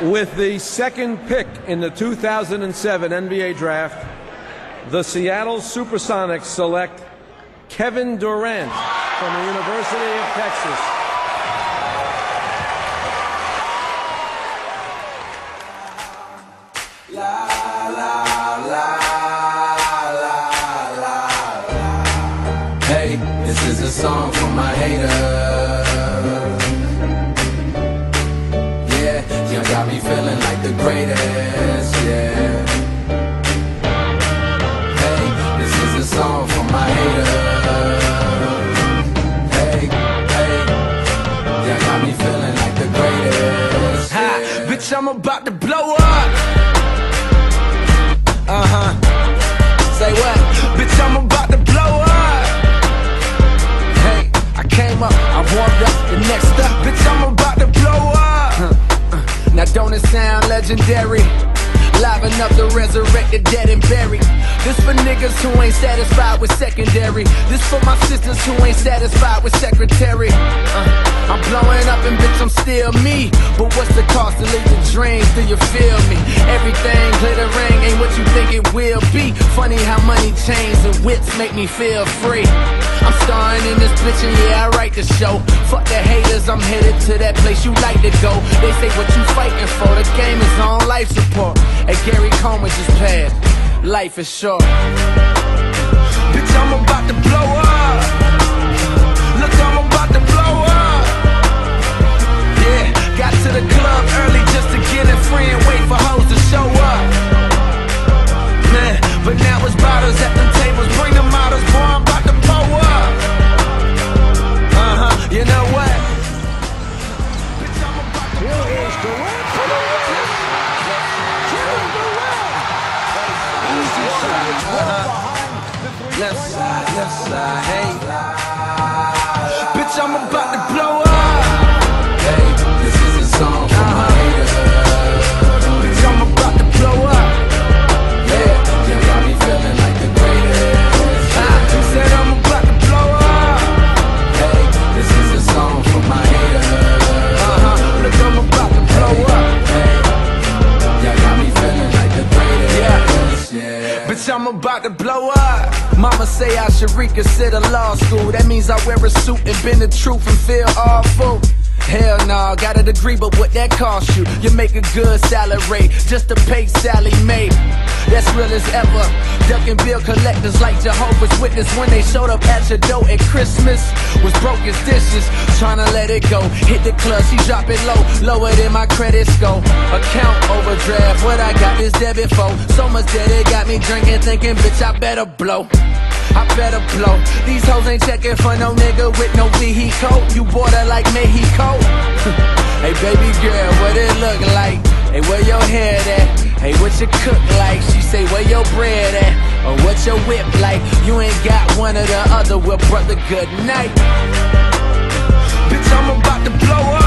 With the second pick in the 2007 NBA Draft, the Seattle Supersonics select Kevin Durant from the University of Texas. La, la, la, la, la. Hey, this is a song for my haters. Yeah, you got me feeling like the greatest, yeah. Hey, this is a song for my haters. Hey, hey, you got me feeling like the greatest, yeah. Bitch, I'm about to blow up. Say what? Bitch, I'm about to blow up. Hey, I came up, I warmed up, the next up. Bitch, I'm about to blow up. Now don't it sound legendary? Liven up the resurrected, dead and buried. This for niggas who ain't satisfied with secondary. This for my sisters who ain't satisfied with secretary. I'm blowing up and bitch, I'm still me. But what's the cost to leave the dreams? Do you feel me? Everything glittering ain't what you think it will be. Funny how money, chains, and whips make me feel free. I'm starring in this bitch and yeah, I write the show. Fuck the haters, I'm headed to that place you like to go. They say what you fighting for, the game is on life support. Hey, Gary Coleman just passed, life is short. Bitch, I'm about to blow up. Look, I'm about to blow up. Yeah, got to the club early just to get it free and wait for hoes to show up. Man, but now it's bottles at them tables, bring the models, boy, I'm about to pull up. You know what? Bitch, I'm about to blow up. Here is Durant for the win. Kevin Durant. Easy shot. Left side, hey. Bitch, I'm about to blow up. Hey, this is a song for my haters. Bitch, I'm about to blow up. Yeah, you got me feeling like the greatest. Said I'm about to blow up. Hey, this is a song for my haters. Look, I'm about to blow up. Hey, you got me feeling like the greatest. Yeah. Bitch, I'm about to blow up. Mama say I should reconsider law school. That means I wear a suit and bend the truth and feel awful. Hell nah, got a degree, but what that cost you? You make a good salary just to pay Sally Mae. That's real as ever. Ducking bill collectors like Jehovah's Witness when they showed up at your door at Christmas. Was broke as dishes, tryna let it go. Hit the club, she drop it low, lower than my credit score. Account overdraft, what I got is debit for. So much debt it got me drinking, thinking, bitch, I better blow. I better blow. These hoes ain't checking for no nigga with no vehicle. You border like Mexico. Hey baby girl, what it look like? Hey, where your hair at? Hey, what you cook like? She say, where your bread at? Or what your whip like? You ain't got one or the other, well brother, good night. Bitch, I'm about to blow up.